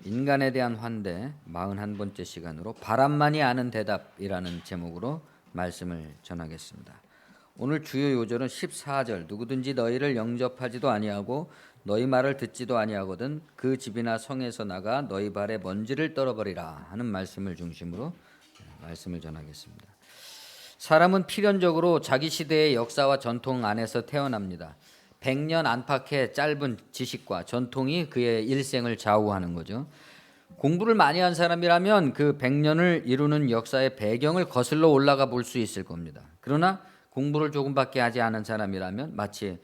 인간에 대한 환대 41번째 시간으로 바람만이 아는 대답이라는 제목으로 말씀을 전하겠습니다. 오늘 주요 요절은 14절 누구든지 너희를 영접하지도 아니하고 너희 말을 듣지도 아니하거든 그 집이나 성에서 나가 너희 발에 먼지를 떨어버리라 하는 말씀을 중심으로 말씀을 전하겠습니다. 사람은 필연적으로 자기 시대의 역사와 전통 안에서 태어납니다. 100년 안팎의 짧은 지식과 전통이 그의 일생을 좌우하는 거죠. 공부를 많이 한 사람이라면 그 100년을 이루는 역사의 배경을 거슬러 올라가 볼 수 있을 겁니다. 그러나 공부를 조금밖에 하지 않은 사람이라면 마치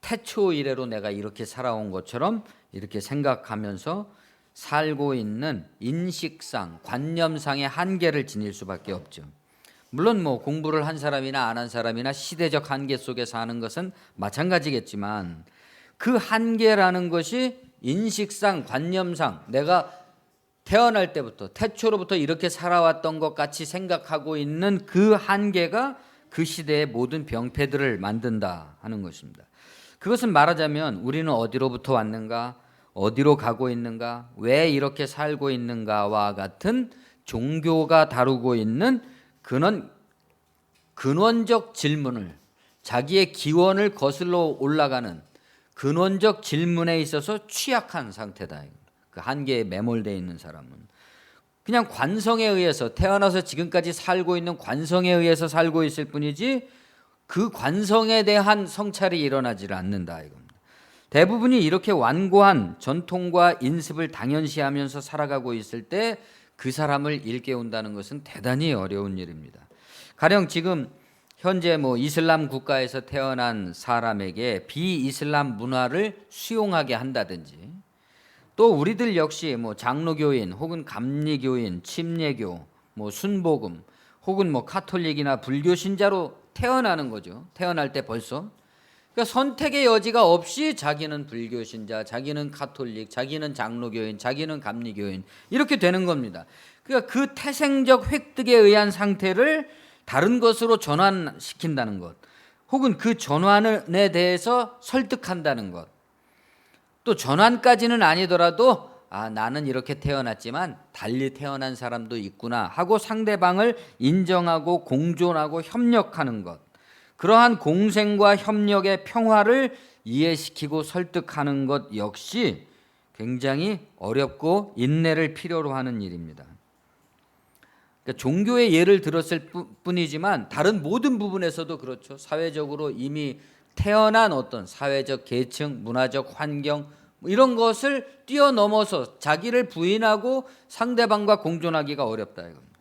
태초 이래로 내가 이렇게 살아온 것처럼 이렇게 생각하면서 살고 있는 인식상, 관념상의 한계를 지닐 수밖에 없죠. 물론 공부를 한 사람이나 안 한 사람이나 시대적 한계 속에 사는 것은 마찬가지겠지만 그 한계라는 것이 인식상, 관념상 내가 태어날 때부터 태초로부터 이렇게 살아왔던 것 같이 생각하고 있는 그 한계가 그 시대의 모든 병폐들을 만든다 하는 것입니다. 그것은 말하자면 우리는 어디로부터 왔는가, 어디로 가고 있는가, 왜 이렇게 살고 있는가와 같은 종교가 다루고 있는 근원적 질문을, 자기의 기원을 거슬러 올라가는 근원적 질문에 있어서 취약한 상태다. 그 한계에 매몰되어 있는 사람은 그냥 관성에 의해서 태어나서 지금까지 살고 있는 관성에 의해서 살고 있을 뿐이지 그 관성에 대한 성찰이 일어나지를 않는다 이겁니다. 대부분이 이렇게 완고한 전통과 인습을 당연시하면서 살아가고 있을 때 그 사람을 일깨운다는 것은 대단히 어려운 일입니다. 가령 지금 현재 이슬람 국가에서 태어난 사람에게 비이슬람 문화를 수용하게 한다든지, 또 우리들 역시 장로교인 혹은 감리교인, 침례교, 순복음 혹은 카톨릭이나 불교 신자로 태어나는 거죠. 태어날 때 벌써 그러니까 선택의 여지가 없이 자기는 불교 신자, 자기는 가톨릭, 자기는 장로교인, 자기는 감리교인 이렇게 되는 겁니다. 그러니까 그 태생적 획득에 의한 상태를 다른 것으로 전환시킨다는 것, 혹은 그 전환에 대해서 설득한다는 것, 또 전환까지는 아니더라도 나는 이렇게 태어났지만 달리 태어난 사람도 있구나 하고 상대방을 인정하고 공존하고 협력하는 것, 그러한 공생과 협력의 평화를 이해시키고 설득하는 것 역시 굉장히 어렵고 인내를 필요로 하는 일입니다. 그러니까 종교의 예를 들었을 뿐이지만 다른 모든 부분에서도 그렇죠. 사회적으로 이미 태어난 어떤 사회적 계층, 문화적 환경 이런 것을 뛰어넘어서 자기를 부인하고 상대방과 공존하기가 어렵다 이겁니다.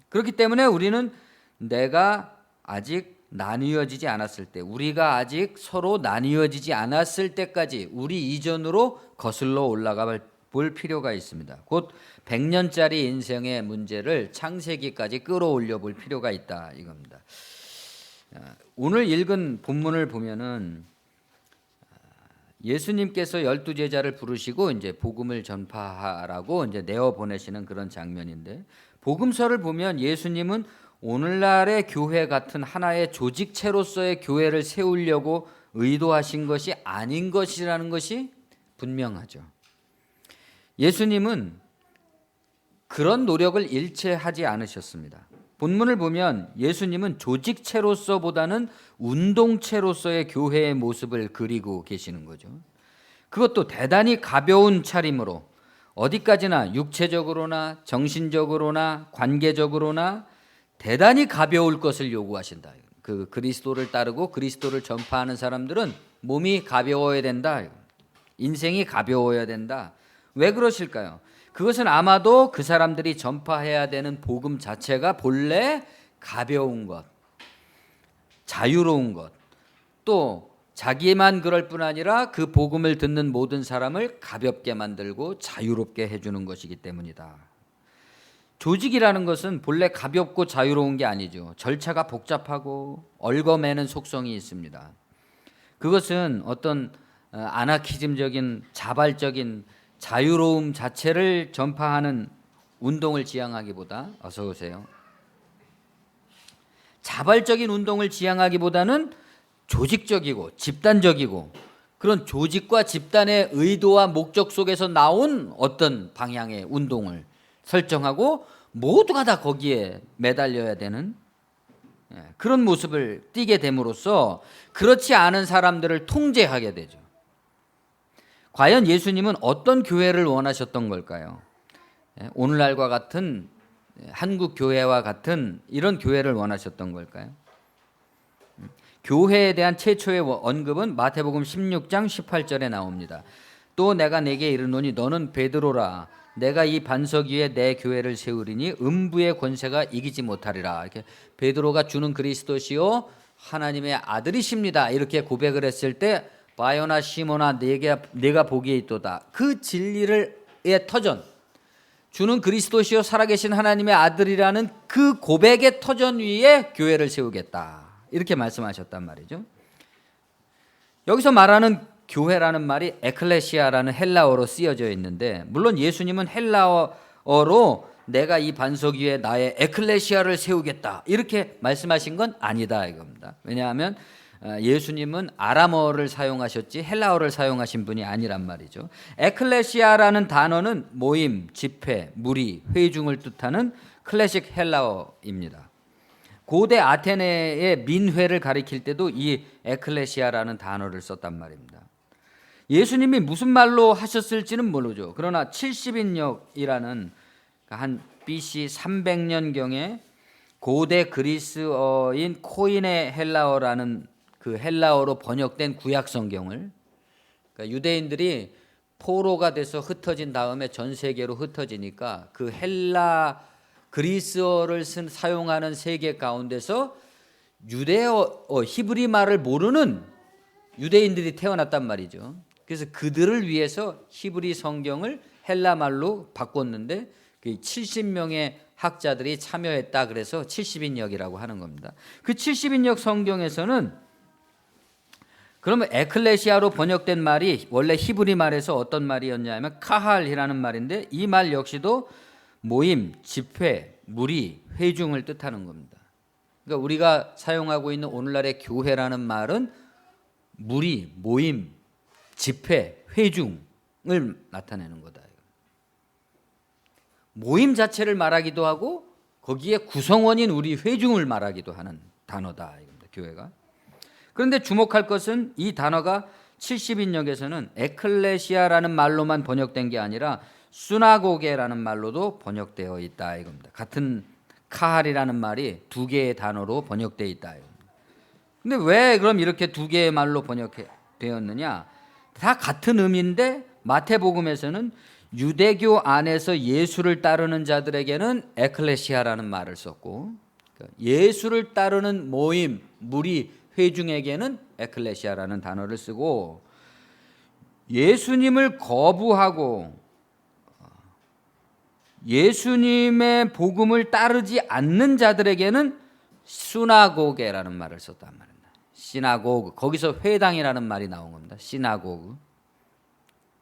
그렇기 때문에 우리는 내가 아직 나뉘어지지 않았을 때, 우리가 아직 서로 나뉘어지지 않았을 때까지 우리 이전으로 거슬러 올라가 볼 필요가 있습니다. 곧 100년짜리 인생의 문제를 창세기까지 끌어올려 볼 필요가 있다 이겁니다. 오늘 읽은 본문을 보면은 예수님께서 12제자를 부르시고 이제 복음을 전파하라고 이제 내어 보내시는 그런 장면인데, 복음서를 보면 예수님은 오늘날의 교회 같은 하나의 조직체로서의 교회를 세우려고 의도하신 것이 아닌 것이라는 것이 분명하죠. 예수님은 그런 노력을 일체하지 않으셨습니다. 본문을 보면 예수님은 조직체로서보다는 운동체로서의 교회의 모습을 그리고 계시는 거죠. 그것도 대단히 가벼운 차림으로 어디까지나 육체적으로나 정신적으로나 관계적으로나 대단히 가벼울 것을 요구하신다. 그 그리스도를 따르고 그리스도를 전파하는 사람들은 몸이 가벼워야 된다. 인생이 가벼워야 된다. 왜 그러실까요? 그것은 아마도 그 사람들이 전파해야 되는 복음 자체가 본래 가벼운 것, 자유로운 것, 또 자기만 그럴 뿐 아니라 그 복음을 듣는 모든 사람을 가볍게 만들고 자유롭게 해주는 것이기 때문이다. 조직이라는 것은 본래 가볍고 자유로운 게 아니죠. 절차가 복잡하고 얽어매는 속성이 있습니다. 그것은 어떤 아나키즘적인 자발적인 자유로움 자체를 전파하는 운동을 지향하기보다, 어서 오세요. 자발적인 운동을 지향하기보다는 조직적이고 집단적이고 그런 조직과 집단의 의도와 목적 속에서 나온 어떤 방향의 운동을 설정하고 모두가 다 거기에 매달려야 되는 그런 모습을 띠게 됨으로써 그렇지 않은 사람들을 통제하게 되죠. 과연 예수님은 어떤 교회를 원하셨던 걸까요? 오늘날과 같은 한국 교회와 같은 이런 교회를 원하셨던 걸까요? 교회에 대한 최초의 언급은 마태복음 16장 18절에 나옵니다. 또 내가 네게 이르노니 너는 베드로라. 내가 이 반석 위에 내 교회를 세우리니 음부의 권세가 이기지 못하리라. 이렇게 베드로가 주는 그리스도시요 하나님의 아들이십니다. 이렇게 고백을 했을 때 바요나 시몬아 내가 보기에 있도다. 그 진리의 터전, 주는 그리스도시요 살아계신 하나님의 아들이라는 그 고백의 터전 위에 교회를 세우겠다. 이렇게 말씀하셨단 말이죠. 여기서 말하는 교회라는 말이 에클레시아라는 헬라어로 쓰여져 있는데, 물론 예수님은 헬라어로 내가 이 반석 위에 나의 에클레시아를 세우겠다 이렇게 말씀하신 건 아니다 이겁니다. 왜냐하면 예수님은 아람어를 사용하셨지 헬라어를 사용하신 분이 아니란 말이죠. 에클레시아라는 단어는 모임, 집회, 무리, 회중을 뜻하는 클래식 헬라어입니다. 고대 아테네의 민회를 가리킬 때도 이 에클레시아라는 단어를 썼단 말입니다. 예수님이 무슨 말로 하셨을지는 모르죠. 그러나 70인역이라는 한 BC 300년경에 고대 그리스어인 코인의 헬라어라는 그 헬라어로 번역된 구약 성경을, 그러니까 유대인들이 포로가 돼서 흩어진 다음에 전 세계로 흩어지니까 그 그리스어를 사용하는 세계 가운데서 유대어, 히브리 말을 모르는 유대인들이 태어났단 말이죠. 그래서 그들을 위해서 히브리 성경을 헬라 말로 바꿨는데 그 70명의 학자들이 참여했다. 그래서 70인역이라고 하는 겁니다. 그 70인역 성경에서는 그러면 에클레시아로 번역된 말이 원래 히브리 말에서 어떤 말이었냐면 카할이라는 말인데, 이 말 역시도 모임, 집회, 무리, 회중을 뜻하는 겁니다. 그러니까 우리가 사용하고 있는 오늘날의 교회라는 말은 무리, 모임, 집회, 회중을 나타내는 거다. 모임 자체를 말하기도 하고 거기에 구성원인 우리 회중을 말하기도 하는 단어다. 교회가. 그런데 주목할 것은 이 단어가 70인역에서는 에클레시아라는 말로만 번역된 게 아니라 수나고게라는 말로도 번역되어 있다 이겁니다. 같은 카할이라는 말이 두 개의 단어로 번역되어 있다 이겁니다. 근데 왜 그럼 이렇게 두 개의 말로 번역되었느냐? 다 같은 의미인데 마태복음에서는 유대교 안에서 예수를 따르는 자들에게는 에클레시아라는 말을 썼고, 예수를 따르는 모임, 무리, 회중에게는 에클레시아라는 단어를 쓰고, 예수님을 거부하고 예수님의 복음을 따르지 않는 자들에게는 수나고게라는 말을 썼단 말입니다. 시나고그, 거기서 회당이라는 말이 나온 겁니다. 시나고그.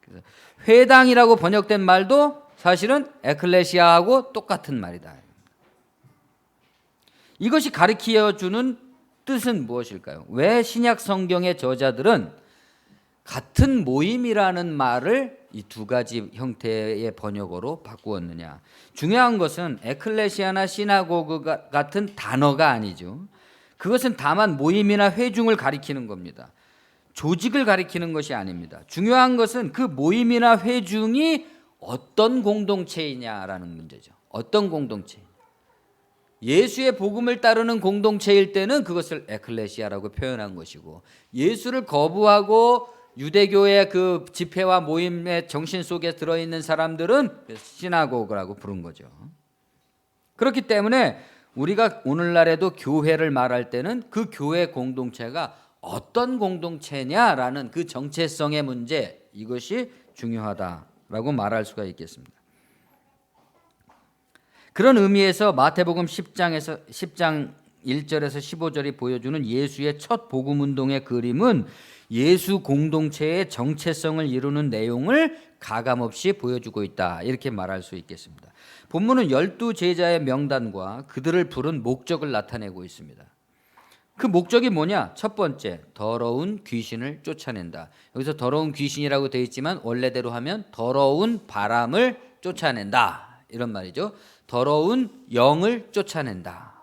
그래서 회당이라고 번역된 말도 사실은 에클레시아하고 똑같은 말이다. 이것이 가르쳐주는 뜻은 무엇일까요? 왜 신약 성경의 저자들은 같은 모임이라는 말을 이 두 가지 형태의 번역어로 바꾸었느냐? 중요한 것은 에클레시아나 시나고그 같은 단어가 아니죠. 그것은 다만 모임이나 회중을 가리키는 겁니다. 조직을 가리키는 것이 아닙니다. 중요한 것은 그 모임이나 회중이 어떤 공동체이냐라는 문제죠. 어떤 공동체? 예수의 복음을 따르는 공동체일 때는 그것을 에클레시아라고 표현한 것이고, 예수를 거부하고 유대교의 그 집회와 모임의 정신 속에 들어있는 사람들은 시나고그라고 부른 거죠. 그렇기 때문에 우리가 오늘날에도 교회를 말할 때는 그 교회 공동체가 어떤 공동체냐라는 그 정체성의 문제, 이것이 중요하다라고 말할 수가 있겠습니다. 그런 의미에서 마태복음 10장 1절에서 15절이 보여주는 예수의 첫 복음 운동의 그림은 예수 공동체의 정체성을 이루는 내용을 가감없이 보여주고 있다, 이렇게 말할 수 있겠습니다. 본문은 12 제자의 명단과 그들을 부른 목적을 나타내고 있습니다. 그 목적이 뭐냐? 첫 번째, 더러운 귀신을 쫓아낸다. 여기서 더러운 귀신이라고 되어 있지만 원래대로 하면 더러운 바람을 쫓아낸다, 이런 말이죠. 더러운 영을 쫓아낸다.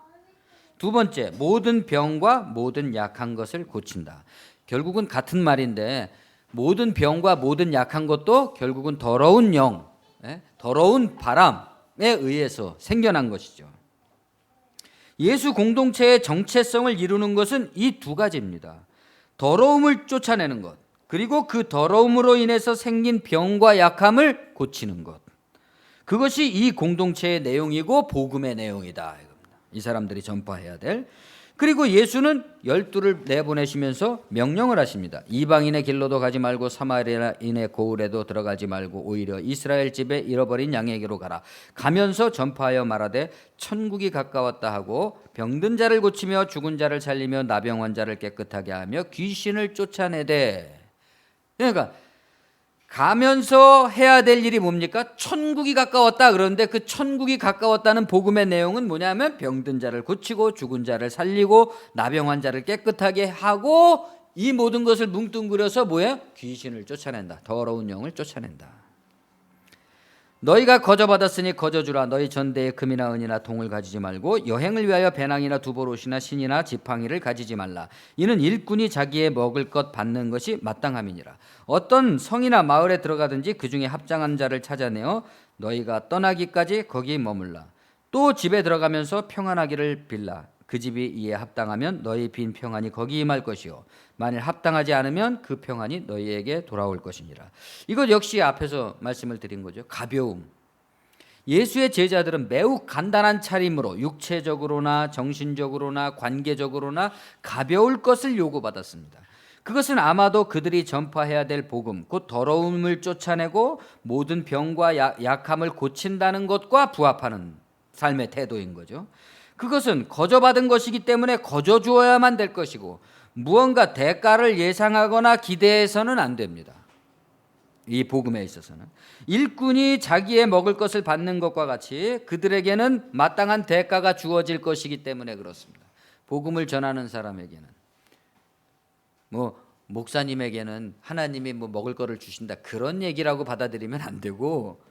두 번째, 모든 병과 모든 약한 것을 고친다. 결국은 같은 말인데 모든 병과 모든 약한 것도 결국은 더러운 영, 더러운 바람에 의해서 생겨난 것이죠. 예수 공동체의 정체성을 이루는 것은 이 두 가지입니다. 더러움을 쫓아내는 것, 그리고 그 더러움으로 인해서 생긴 병과 약함을 고치는 것. 그것이 이 공동체의 내용이고 복음의 내용이다. 이 사람들이 전파해야 될. 그리고 예수는 12를 내보내시면서 명령을 하십니다. 이방인의 길로도 가지 말고 사마리아인의 고을에도 들어가지 말고 오히려 이스라엘 집에 잃어버린 양에게로 가라. 가면서 전파하여 말하되 천국이 가까웠다 하고 병든 자를 고치며 죽은 자를 살리며 나병 환자를 깨끗하게 하며 귀신을 쫓아내되. 그러니까 가면서 해야 될 일이 뭡니까? 천국이 가까웠다. 그런데 그 천국이 가까웠다는 복음의 내용은 뭐냐면 병든 자를 고치고 죽은 자를 살리고 나병 환자를 깨끗하게 하고 이 모든 것을 뭉뚱그려서 뭐예요? 귀신을 쫓아낸다. 더러운 영을 쫓아낸다. 너희가 거저받았으니 거저주라. 너희 전대에 금이나 은이나 동을 가지지 말고 여행을 위하여 배낭이나 두보롯이나 신이나 지팡이를 가지지 말라. 이는 일꾼이 자기의 먹을 것 받는 것이 마땅함이니라. 어떤 성이나 마을에 들어가든지 그 중에 합당한 자를 찾아내어 너희가 떠나기까지 거기 머물라. 또 집에 들어가면서 평안하기를 빌라. 그 집이 이에 합당하면 너희 빈 평안이 거기 임할 것이요 만일 합당하지 않으면 그 평안이 너희에게 돌아올 것이니라. 이것 역시 앞에서 말씀을 드린 거죠. 가벼움. 예수의 제자들은 매우 간단한 차림으로 육체적으로나 정신적으로나 관계적으로나 가벼울 것을 요구받았습니다. 그것은 아마도 그들이 전파해야 될 복음, 곧 더러움을 쫓아내고 모든 병과 약함을 고친다는 것과 부합하는 삶의 태도인 거죠. 그것은 거저받은 것이기 때문에 거저 주어야만 될 것이고 무언가 대가를 예상하거나 기대해서는 안 됩니다. 이 복음에 있어서는 일꾼이 자기의 먹을 것을 받는 것과 같이 그들에게는 마땅한 대가가 주어질 것이기 때문에 그렇습니다. 복음을 전하는 사람에게는 목사님에게는 하나님이 먹을 거를 주신다, 그런 얘기라고 받아들이면 안 되고,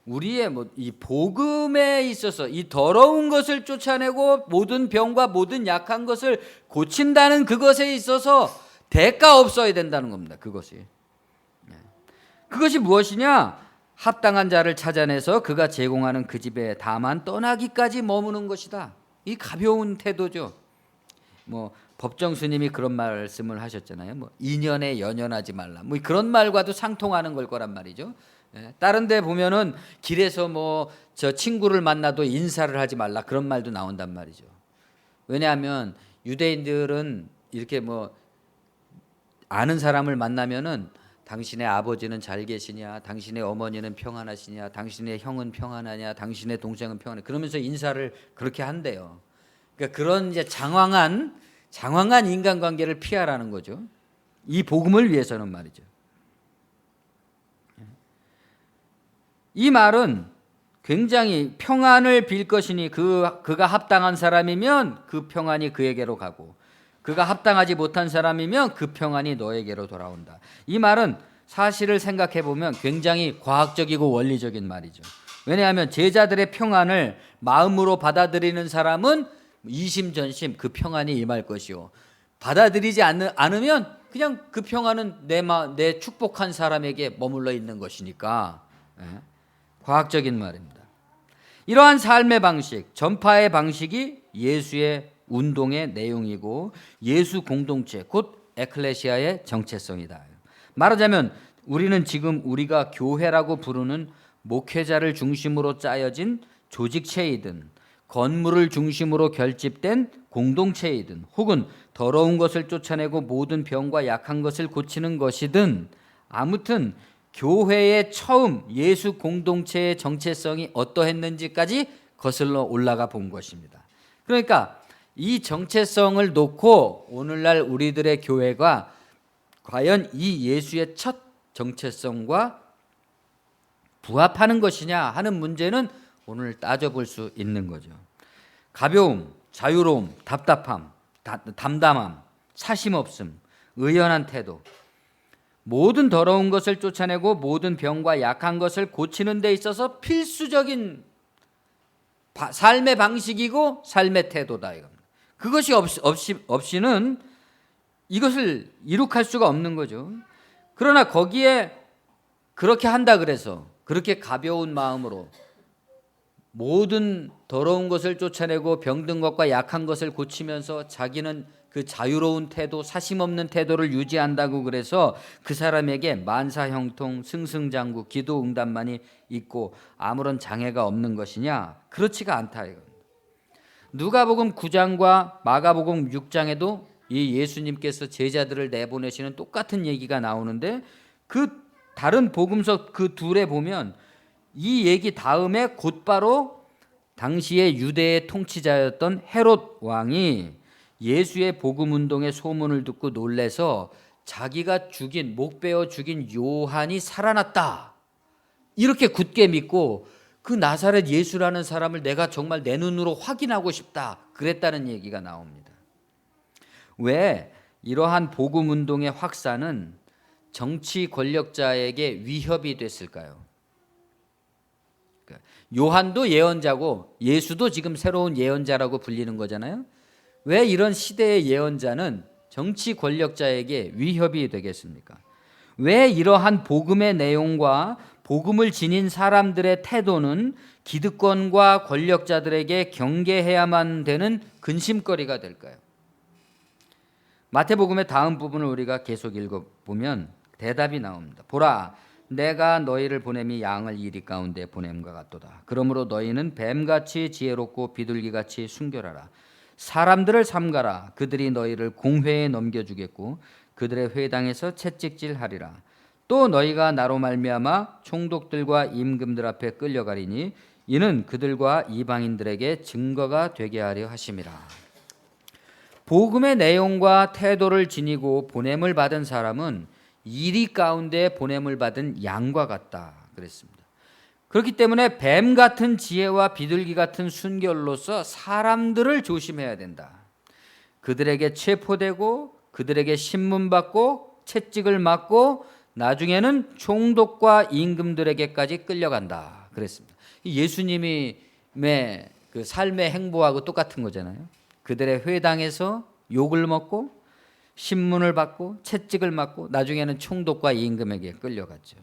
우리의 이 복음에 있어서 이 더러운 것을 쫓아내고 모든 병과 모든 약한 것을 고친다는 그것에 있어서 대가 없어야 된다는 겁니다. 그것이 무엇이냐? 합당한 자를 찾아내서 그가 제공하는 그 집에 다만 떠나기까지 머무는 것이다. 이 가벼운 태도죠. 법정 스님이 그런 말씀을 하셨잖아요. 2년에 연연하지 말라. 그런 말과도 상통하는 걸 거란 말이죠. 다른 데 보면은 길에서 저 친구를 만나도 인사를 하지 말라, 그런 말도 나온단 말이죠. 왜냐하면 유대인들은 이렇게 아는 사람을 만나면은 당신의 아버지는 잘 계시냐, 당신의 어머니는 평안하시냐, 당신의 형은 평안하냐, 당신의 동생은 평안해, 그러면서 인사를 그렇게 한대요. 그러니까 그런 이제 장황한 인간관계를 피하라는 거죠. 이 복음을 위해서는 말이죠. 이 말은 굉장히 평안을 빌 것이니 그가 합당한 사람이면 그 평안이 그에게로 가고 그가 합당하지 못한 사람이면 그 평안이 너에게로 돌아온다. 이 말은 사실을 생각해 보면 굉장히 과학적이고 원리적인 말이죠. 왜냐하면 제자들의 평안을 마음으로 받아들이는 사람은 이심전심 그 평안이 임할 것이요, 받아들이지 않으면 그냥 그 평안은 내 축복한 사람에게 머물러 있는 것이니까. 과학적인 말입니다. 이러한 삶의 방식, 전파의 방식이 예수의 운동의 내용이고 예수 공동체, 곧 에클레시아의 정체성이다. 말하자면 우리는 지금 우리가 교회라고 부르는 목회자를 중심으로 짜여진 조직체이든 건물을 중심으로 결집된 공동체이든 혹은 더러운 것을 쫓아내고 모든 병과 약한 것을 고치는 것이든, 아무튼 교회의 처음 예수 공동체의 정체성이 어떠했는지까지 거슬러 올라가 본 것입니다. 그러니까 이 정체성을 놓고 오늘날 우리들의 교회가 과연 이 예수의 첫 정체성과 부합하는 것이냐 하는 문제는 오늘 따져볼 수 있는 거죠. 가벼움, 자유로움, 답답함, 담담함, 사심 없음, 의연한 태도, 모든 더러운 것을 쫓아내고 모든 병과 약한 것을 고치는 데 있어서 필수적인 삶의 방식이고 삶의 태도다 이겁니다. 그것이 없이는 이것을 이룩할 수가 없는 거죠. 그러나 거기에 그렇게 한다 그래서 그렇게 가벼운 마음으로 모든 더러운 것을 쫓아내고 병든 것과 약한 것을 고치면서 자기는 그 자유로운 태도, 사심 없는 태도를 유지한다고 그래서 그 사람에게 만사형통, 승승장구, 기도 응답만이 있고 아무런 장애가 없는 것이냐? 그렇지가 않다 이겁니다. 누가복음 9장과 마가복음 6장에도 이 예수님께서 제자들을 내보내시는 똑같은 얘기가 나오는데 그 다른 복음서 그 둘에 보면 이 얘기 다음에 곧바로 당시의 유대의 통치자였던 헤롯 왕이 예수의 복음 운동의 소문을 듣고 놀래서 자기가 죽인 목 베어 죽인 요한이 살아났다 이렇게 굳게 믿고 그 나사렛 예수라는 사람을 내가 정말 내 눈으로 확인하고 싶다 그랬다는 얘기가 나옵니다. 왜 이러한 복음 운동의 확산은 정치 권력자에게 위협이 됐을까요? 요한도 예언자고 예수도 지금 새로운 예언자라고 불리는 거잖아요. 왜 이런 시대의 예언자는 정치 권력자에게 위협이 되겠습니까? 왜 이러한 복음의 내용과 복음을 지닌 사람들의 태도는 기득권과 권력자들에게 경계해야만 되는 근심거리가 될까요? 마태복음의 다음 부분을 우리가 계속 읽어보면 대답이 나옵니다. 보라, 내가 너희를 보냄이 양을 이리 가운데 보냄과 같도다. 그러므로 너희는 뱀같이 지혜롭고 비둘기같이 순결하라. 사람들을 삼가라. 그들이 너희를 공회에 넘겨주겠고 그들의 회당에서 채찍질하리라. 또 너희가 나로 말미암아 총독들과 임금들 앞에 끌려가리니 이는 그들과 이방인들에게 증거가 되게 하려 하심이라. 복음의 내용과 태도를 지니고 보냄을 받은 사람은 이리 가운데 보냄을 받은 양과 같다 그랬습니다. 그렇기 때문에 뱀 같은 지혜와 비둘기 같은 순결로서 사람들을 조심해야 된다. 그들에게 체포되고 그들에게 신문받고 채찍을 맞고 나중에는 총독과 임금들에게까지 끌려간다 그랬습니다. 예수님의 그 삶의 행보하고 똑같은 거잖아요. 그들의 회당에서 욕을 먹고 신문을 받고 채찍을 맞고 나중에는 총독과 임금에게 끌려갔죠.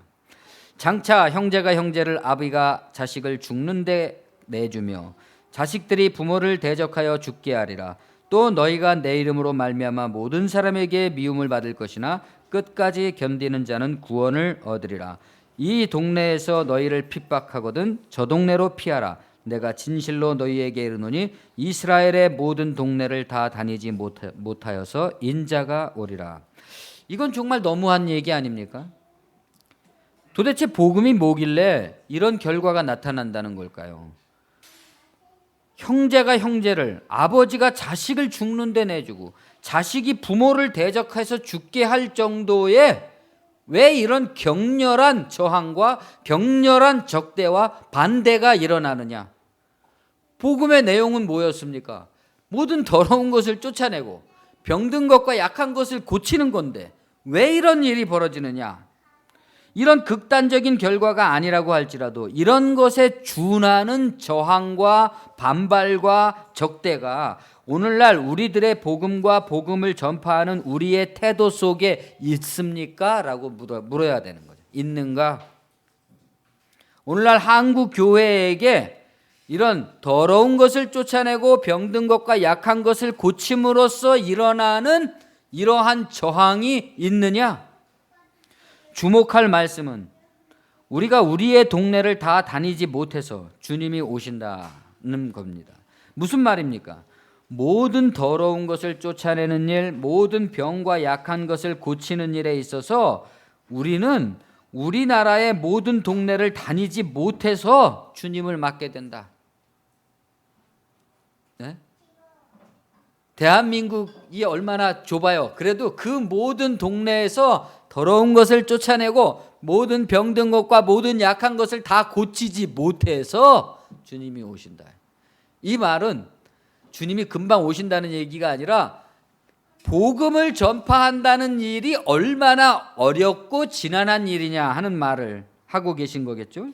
장차 형제가 형제를 아비가 자식을 죽는데 내주며 자식들이 부모를 대적하여 죽게 하리라. 또 너희가 내 이름으로 말미암아 모든 사람에게 미움을 받을 것이나 끝까지 견디는 자는 구원을 얻으리라. 이 동네에서 너희를 핍박하거든 저 동네로 피하라. 내가 진실로 너희에게 이르노니 이스라엘의 모든 동네를 다 다니지 못하여서 인자가 오리라. 이건 정말 너무한 얘기 아닙니까? 도대체 복음이 뭐길래 이런 결과가 나타난다는 걸까요? 형제가 형제를, 아버지가 자식을 죽는데 내주고 자식이 부모를 대적해서 죽게 할 정도의 왜 이런 격렬한 저항과 격렬한 적대와 반대가 일어나느냐? 복음의 내용은 뭐였습니까? 모든 더러운 것을 쫓아내고 병든 것과 약한 것을 고치는 건데 왜 이런 일이 벌어지느냐? 이런 극단적인 결과가 아니라고 할지라도 이런 것에 준하는 저항과 반발과 적대가 오늘날 우리들의 복음과 복음을 전파하는 우리의 태도 속에 있습니까? 라고 물어야 되는 거죠. 있는가? 오늘날 한국 교회에게 이런 더러운 것을 쫓아내고 병든 것과 약한 것을 고침으로써 일어나는 이러한 저항이 있느냐? 주목할 말씀은 우리가 우리의 동네를 다 다니지 못해서 주님이 오신다는 겁니다. 무슨 말입니까? 모든 더러운 것을 쫓아내는 일, 모든 병과 약한 것을 고치는 일에 있어서 우리는 우리나라의 모든 동네를 다니지 못해서 주님을 맞게 된다. 네? 대한민국이 얼마나 좁아요. 그래도 그 모든 동네에서 더러운 것을 쫓아내고 모든 병든 것과 모든 약한 것을 다 고치지 못해서 주님이 오신다. 이 말은 주님이 금방 오신다는 얘기가 아니라 복음을 전파한다는 일이 얼마나 어렵고 지난한 일이냐 하는 말을 하고 계신 거겠죠.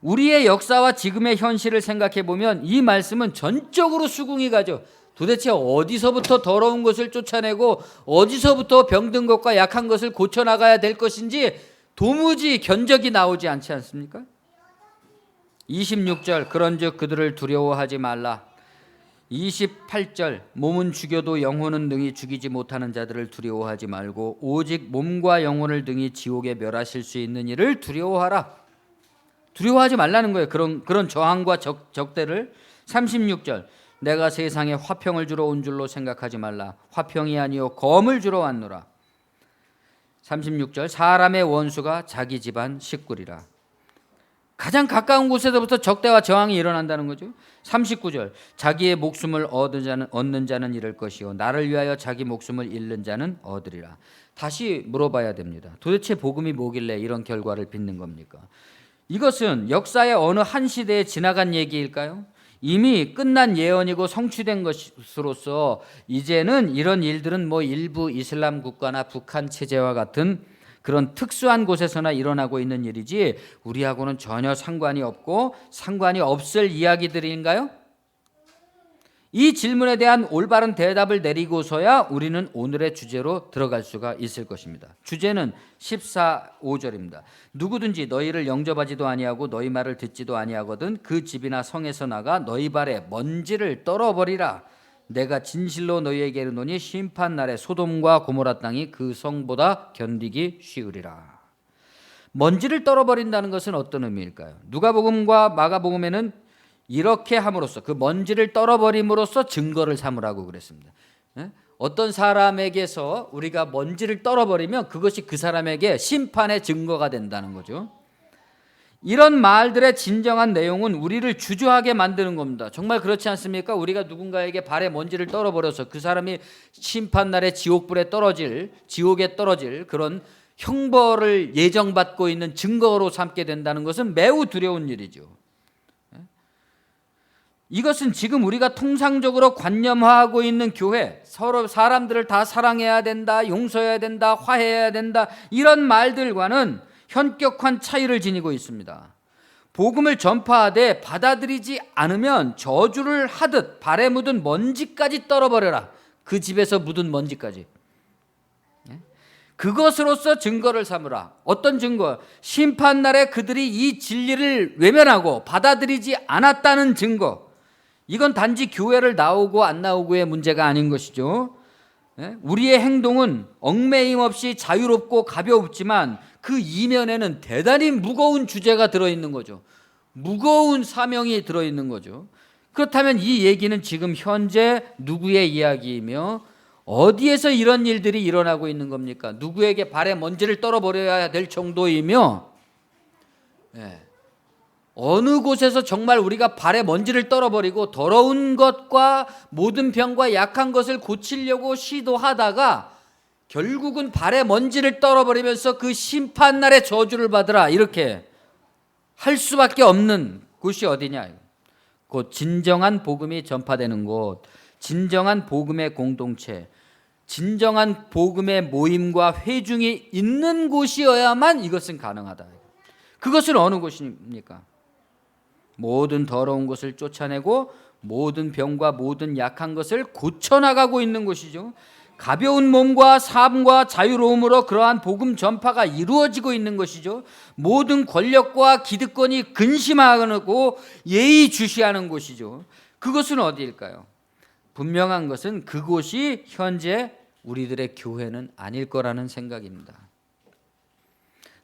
우리의 역사와 지금의 현실을 생각해 보면 이 말씀은 전적으로 수긍이 가죠. 도대체 어디서부터 더러운 것을 쫓아내고 어디서부터 병든 것과 약한 것을 고쳐나가야 될 것인지 도무지 견적이 나오지 않지 않습니까? 26절 그런즉 그들을 두려워하지 말라. 28절 몸은 죽여도 영혼은 능히 죽이지 못하는 자들을 두려워하지 말고 오직 몸과 영혼을 능히 지옥에 멸하실 수 있는 이를 두려워하라. 두려워하지 말라는 거예요. 그런 저항과 적대를. 36절 내가 세상에 화평을 주러 온 줄로 생각하지 말라. 화평이 아니요 검을 주러 왔노라. 36절 사람의 원수가 자기 집안 식구리라. 가장 가까운 곳에서부터 적대와 저항이 일어난다는 거죠. 39절 자기의 목숨을 얻는 자는 잃을 것이요 나를 위하여 자기 목숨을 잃는 자는 얻으리라. 다시 물어봐야 됩니다. 도대체 복음이 뭐길래 이런 결과를 빚는 겁니까? 이것은 역사의 어느 한 시대에 지나간 얘기일까요? 이미 끝난 예언이고 성취된 것으로서 이제는 이런 일들은 뭐 일부 이슬람 국가나 북한 체제와 같은 그런 특수한 곳에서나 일어나고 있는 일이지 우리하고는 전혀 상관이 없고 상관이 없을 이야기들인가요? 이 질문에 대한 올바른 대답을 내리고서야 우리는 오늘의 주제로 들어갈 수가 있을 것입니다. 주제는 14~5절입니다. 누구든지 너희를 영접하지도 아니하고 너희 말을 듣지도 아니하거든 그 집이나 성에서 나가 너희 발에 먼지를 떨어버리라. 내가 진실로 너희에게 이르노니 심판날에 소돔과 고모라 땅이 그 성보다 견디기 쉬우리라. 먼지를 떨어버린다는 것은 어떤 의미일까요? 누가복음과 마가복음에는 이렇게 함으로써 그 먼지를 떨어버림으로써 증거를 삼으라고 그랬습니다. 어떤 사람에게서 우리가 먼지를 떨어버리면 그것이 그 사람에게 심판의 증거가 된다는 거죠. 이런 말들의 진정한 내용은 우리를 주저하게 만드는 겁니다. 정말 그렇지 않습니까? 우리가 누군가에게 발에 먼지를 떨어버려서 그 사람이 심판날에 지옥에 떨어질 그런 형벌을 예정받고 있는 증거로 삼게 된다는 것은 매우 두려운 일이죠. 이것은 지금 우리가 통상적으로 관념화하고 있는 교회, 서로 사람들을 다 사랑해야 된다, 용서해야 된다, 화해해야 된다 이런 말들과는 현격한 차이를 지니고 있습니다. 복음을 전파하되 받아들이지 않으면 저주를 하듯 발에 묻은 먼지까지 떨어버려라. 그 집에서 묻은 먼지까지. 그것으로서 증거를 삼으라. 어떤 증거? 심판날에 그들이 이 진리를 외면하고 받아들이지 않았다는 증거. 이건 단지 교회를 나오고 안 나오고의 문제가 아닌 것이죠. 우리의 행동은 얽매임 없이 자유롭고 가벼웠지만 그 이면에는 대단히 무거운 주제가 들어있는 거죠. 무거운 사명이 들어있는 거죠. 그렇다면 이 얘기는 지금 현재 누구의 이야기이며 어디에서 이런 일들이 일어나고 있는 겁니까? 누구에게 발에 먼지를 떨어버려야 될 정도이며 어느 곳에서 정말 우리가 발에 먼지를 떨어버리고 더러운 것과 모든 병과 약한 것을 고치려고 시도하다가 결국은 발에 먼지를 떨어버리면서 그 심판날의 저주를 받으라 이렇게 할 수밖에 없는 곳이 어디냐? 곧 진정한 복음이 전파되는 곳, 진정한 복음의 공동체, 진정한 복음의 모임과 회중이 있는 곳이어야만 이것은 가능하다. 그것은 어느 곳입니까? 모든 더러운 것을 쫓아내고 모든 병과 모든 약한 것을 고쳐나가고 있는 곳이죠. 가벼운 몸과 삶과 자유로움으로 그러한 복음 전파가 이루어지고 있는 것이죠. 모든 권력과 기득권이 근심하고 예의주시하는 곳이죠. 그것은 어디일까요? 분명한 것은 그곳이 현재 우리들의 교회는 아닐 거라는 생각입니다.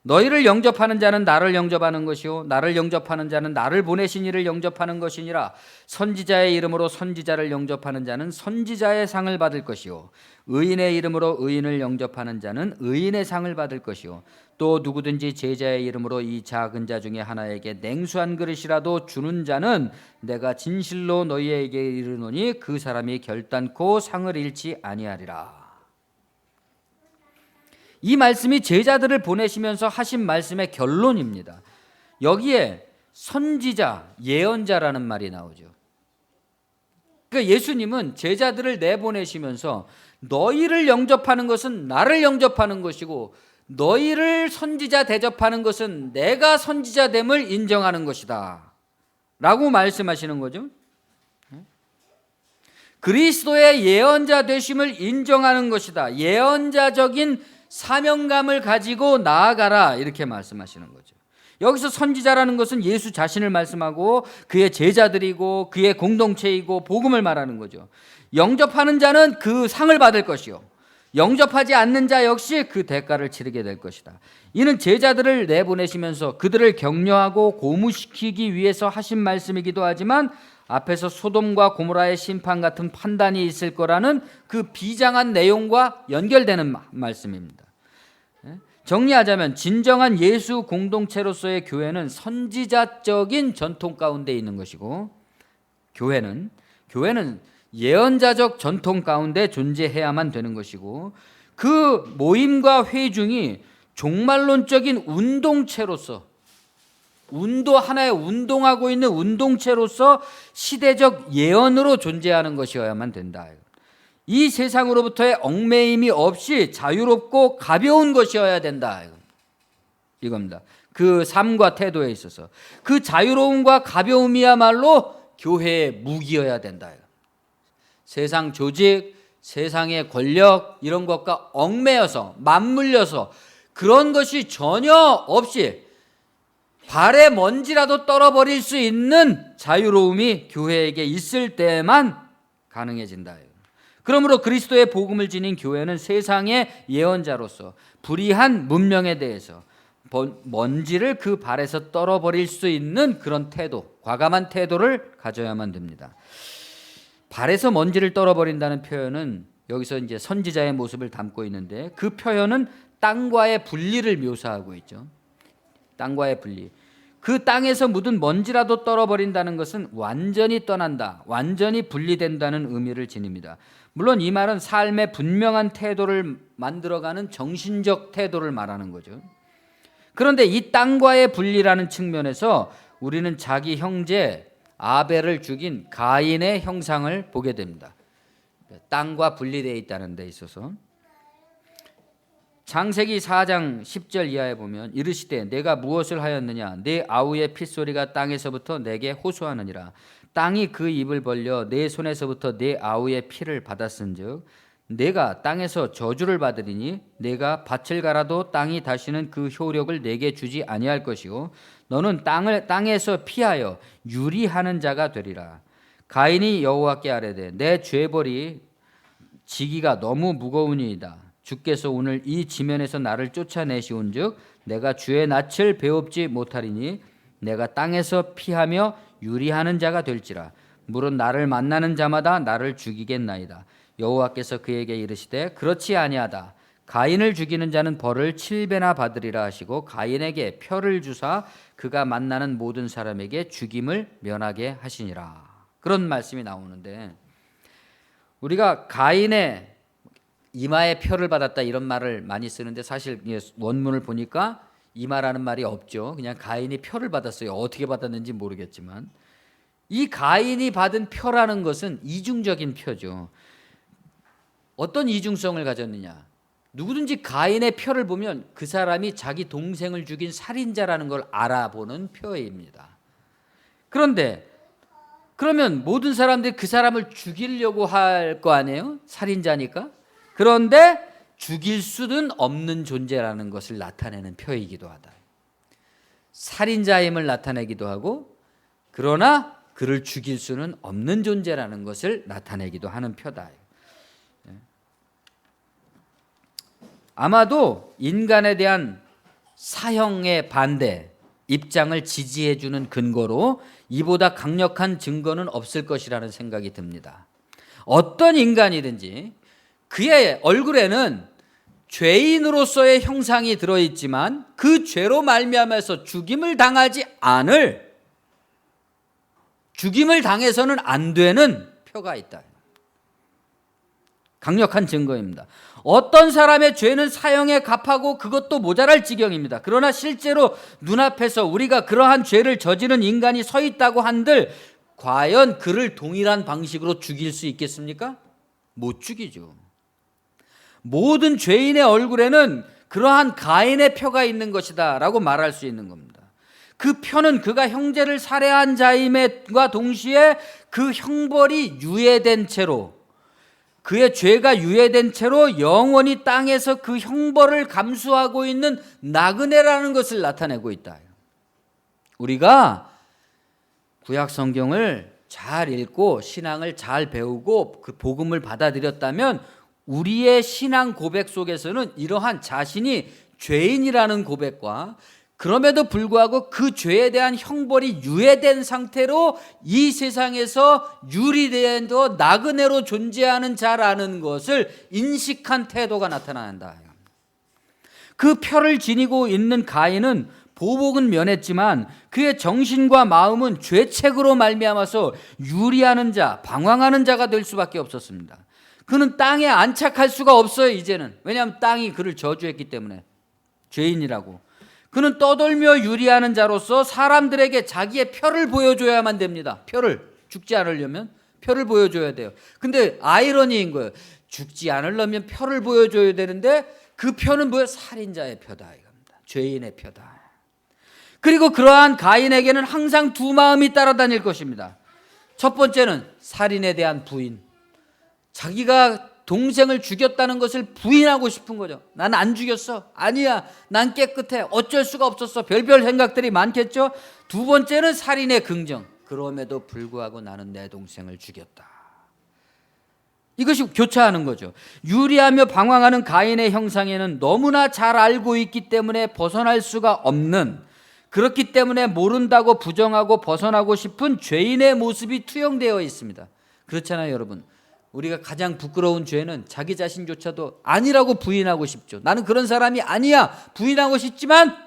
너희를 영접하는 자는 나를 영접하는 것이요 나를 영접하는 자는 나를 보내신 이를 영접하는 것이니라. 선지자의 이름으로 선지자를 영접하는 자는 선지자의 상을 받을 것이요 의인의 이름으로 의인을 영접하는 자는 의인의 상을 받을 것이요 또 누구든지 제자의 이름으로 이 작은 자 중에 하나에게 냉수 한 그릇이라도 주는 자는 내가 진실로 너희에게 이르노니 그 사람이 결단코 상을 잃지 아니하리라. 이 말씀이 제자들을 보내시면서 하신 말씀의 결론입니다. 여기에 선지자, 예언자라는 말이 나오죠. 그러니까 예수님은 제자들을 내보내시면서 너희를 영접하는 것은 나를 영접하는 것이고 너희를 선지자 대접하는 것은 내가 선지자됨을 인정하는 것이다 라고 말씀하시는 거죠. 그리스도의 예언자 되심을 인정하는 것이다. 예언자적인 사명감을 가지고 나아가라 이렇게 말씀하시는 거죠. 여기서 선지자라는 것은 예수 자신을 말씀하고 그의 제자들이고 그의 공동체이고 복음을 말하는 거죠. 영접하는 자는 그 상을 받을 것이요 영접하지 않는 자 역시 그 대가를 치르게 될 것이다. 이는 제자들을 내보내시면서 그들을 격려하고 고무시키기 위해서 하신 말씀이기도 하지만 앞에서 소돔과 고모라의 심판 같은 판단이 있을 거라는 그 비장한 내용과 연결되는 말씀입니다. 정리하자면 진정한 예수 공동체로서의 교회는 선지자적인 전통 가운데 있는 것이고 교회는 예언자적 전통 가운데 존재해야만 되는 것이고 그 모임과 회중이 종말론적인 운동체로서 하나의 운동하고 있는 운동체로서 시대적 예언으로 존재하는 것이어야만 된다. 이 세상으로부터의 얽매임이 없이 자유롭고 가벼운 것이어야 된다. 이겁니다. 그 삶과 태도에 있어서 그 자유로움과 가벼움이야말로 교회의 무기여야 된다. 세상 조직, 세상의 권력 이런 것과 얽매여서 맞물려서 그런 것이 전혀 없이 발에 먼지라도 떨어버릴 수 있는 자유로움이 교회에게 있을 때만 가능해진다. 그러므로 그리스도의 복음을 지닌 교회는 세상의 예언자로서 불의한 문명에 대해서 먼지를 그 발에서 떨어버릴 수 있는 그런 태도, 과감한 태도를 가져야만 됩니다. 발에서 먼지를 떨어버린다는 표현은 여기서 이제 선지자의 모습을 담고 있는데 그 표현은 땅과의 분리를 묘사하고 있죠. 땅과의 분리. 그 땅에서 묻은 먼지라도 떨어버린다는 것은 완전히 떠난다, 완전히 분리된다는 의미를 지닙니다. 물론 이 말은 삶의 분명한 태도를 만들어가는 정신적 태도를 말하는 거죠. 그런데 이 땅과의 분리라는 측면에서 우리는 자기 형제 아벨을 죽인 가인의 형상을 보게 됩니다. 땅과 분리되어 있다는 데 있어서 창세기 4장 10절 이하에 보면 이르시되 내가 무엇을 하였느냐 내 아우의 핏소리가 땅에서부터 내게 호소하느니라 땅이 그 입을 벌려 내 손에서부터 내 아우의 피를 받았은즉 내가 땅에서 저주를 받으리니 내가 밭을 갈아도 땅이 다시는 그 효력을 내게 주지 아니할 것이요 너는 땅에서 피하여 유리하는 자가 되리라. 가인이 여호와께 아뢰되 내 죄벌이 지기가 너무 무거우니이다. 주께서 오늘 이 지면에서 나를 쫓아내시온즉 내가 주의 낯을 배웁지 못하리니 내가 땅에서 피하며 유리하는 자가 될지라. 물은 나를 만나는 자마다 나를 죽이겠나이다. 여호와께서 그에게 이르시되 그렇지 아니하다. 가인을 죽이는 자는 벌을 7배나 받으리라 하시고 가인에게 표를 주사 그가 만나는 모든 사람에게 죽임을 면하게 하시니라. 그런 말씀이 나오는데 우리가 가인의 이마에 표를 받았다 이런 말을 많이 쓰는데 사실 원문을 보니까 이마라는 말이 없죠. 그냥 가인이 표를 받았어요. 어떻게 받았는지 모르겠지만 이 가인이 받은 표라는 것은 이중적인 표죠. 어떤 이중성을 가졌느냐? 누구든지 가인의 표를 보면 그 사람이 자기 동생을 죽인 살인자라는 걸 알아보는 표입니다. 그런데 그러면 모든 사람들이 그 사람을 죽이려고 할 거 아니에요? 살인자니까. 그런데 죽일 수는 없는 존재라는 것을 나타내는 표이기도 하다. 살인자임을 나타내기도 하고 그러나 그를 죽일 수는 없는 존재라는 것을 나타내기도 하는 표다. 아마도 인간에 대한 사형의 반대 입장을 지지해 주는 근거로 이보다 강력한 증거는 없을 것이라는 생각이 듭니다. 어떤 인간이든지 그의 얼굴에는 죄인으로서의 형상이 들어있지만 그 죄로 말미암아서 죽임을 당하지 않을, 죽임을 당해서는 안 되는 표가 있다. 강력한 증거입니다. 어떤 사람의 죄는 사형에 값하고 그것도 모자랄 지경입니다. 그러나 실제로 눈앞에서 우리가 그러한 죄를 저지른 인간이 서 있다고 한들 과연 그를 동일한 방식으로 죽일 수 있겠습니까? 못 죽이죠. 모든 죄인의 얼굴에는 그러한 가인의 표가 있는 것이다 라고 말할 수 있는 겁니다. 그 표는 그가 형제를 살해한 자임과 동시에 그 형벌이 유예된 채로, 그의 죄가 유예된 채로 영원히 땅에서 그 형벌을 감수하고 있는 나그네라는 것을 나타내고 있다. 우리가 구약 성경을 잘 읽고 신앙을 잘 배우고 그 복음을 받아들였다면 우리의 신앙 고백 속에서는 이러한 자신이 죄인이라는 고백과 그럼에도 불구하고 그 죄에 대한 형벌이 유예된 상태로 이 세상에서 유리되어 나그네로 존재하는 자라는 것을 인식한 태도가 나타난다. 그 표를 지니고 있는 가인은 보복은 면했지만 그의 정신과 마음은 죄책으로 말미암아서 유리하는 자, 방황하는 자가 될 수밖에 없었습니다. 그는 땅에 안착할 수가 없어요. 이제는. 왜냐하면 땅이 그를 저주했기 때문에. 죄인이라고. 그는 떠돌며 유리하는 자로서 사람들에게 자기의 표를 보여줘야만 됩니다. 표를. 죽지 않으려면 표를 보여줘야 돼요. 근데 아이러니인 거예요. 죽지 않으려면 표를 보여줘야 되는데 그 표는 뭐예요? 살인자의 표다 이겁니다. 죄인의 표다. 그리고 그러한 가인에게는 항상 두 마음이 따라다닐 것입니다. 첫 번째는 살인에 대한 부인. 자기가 동생을 죽였다는 것을 부인하고 싶은 거죠. 난 안 죽였어. 아니야. 난 깨끗해. 어쩔 수가 없었어. 별별 생각들이 많겠죠. 두 번째는 살인의 긍정. 그럼에도 불구하고 나는 내 동생을 죽였다. 이것이 교차하는 거죠. 유리하며 방황하는 가인의 형상에는 너무나 잘 알고 있기 때문에 벗어날 수가 없는, 그렇기 때문에 모른다고 부정하고 벗어나고 싶은 죄인의 모습이 투영되어 있습니다. 그렇잖아요, 여러분. 우리가 가장 부끄러운 죄는 자기 자신조차도 아니라고 부인하고 싶죠. 나는 그런 사람이 아니야. 부인하고 싶지만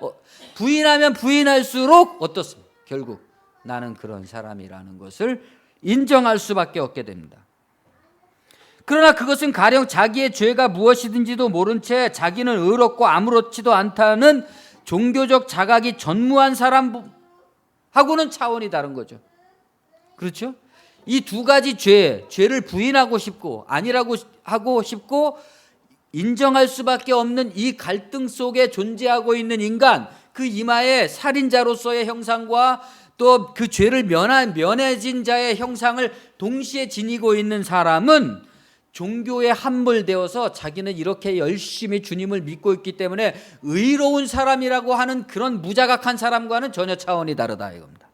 부인하면 부인할수록 어떻습니까? 결국 나는 그런 사람이라는 것을 인정할 수밖에 없게 됩니다. 그러나 그것은 가령 자기의 죄가 무엇이든지도 모른 채 자기는 의롭고 아무렇지도 않다는 종교적 자각이 전무한 사람하고는 차원이 다른 거죠. 그렇죠? 이 두 가지 죄를 부인하고 싶고 아니라고 하고 싶고 인정할 수밖에 없는 이 갈등 속에 존재하고 있는 인간, 그 이마에 살인자로서의 형상과 또 그 죄를 면해진 자의 형상을 동시에 지니고 있는 사람은 종교에 함몰되어서 자기는 이렇게 열심히 주님을 믿고 있기 때문에 의로운 사람이라고 하는 그런 무자각한 사람과는 전혀 차원이 다르다 이겁니다.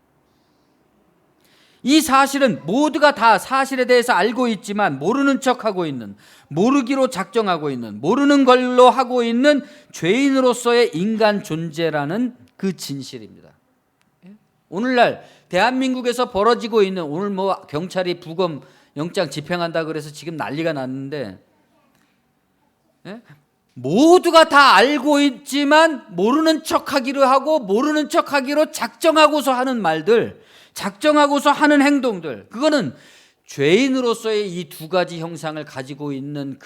이 사실은 모두가 다 사실에 대해서 알고 있지만 모르는 척하고 있는, 모르기로 작정하고 있는, 모르는 걸로 하고 있는 죄인으로서의 인간 존재라는 그 진실입니다. 오늘날 대한민국에서 벌어지고 있는, 오늘 뭐 경찰이 부검 영장 집행한다 그래서 지금 난리가 났는데, 모두가 다 알고 있지만 모르는 척하기로 하고 모르는 척하기로 작정하고서 하는 말들, 작정하고서 하는 행동들, 그거는 죄인으로서의 이 두 가지 형상을 가지고 있는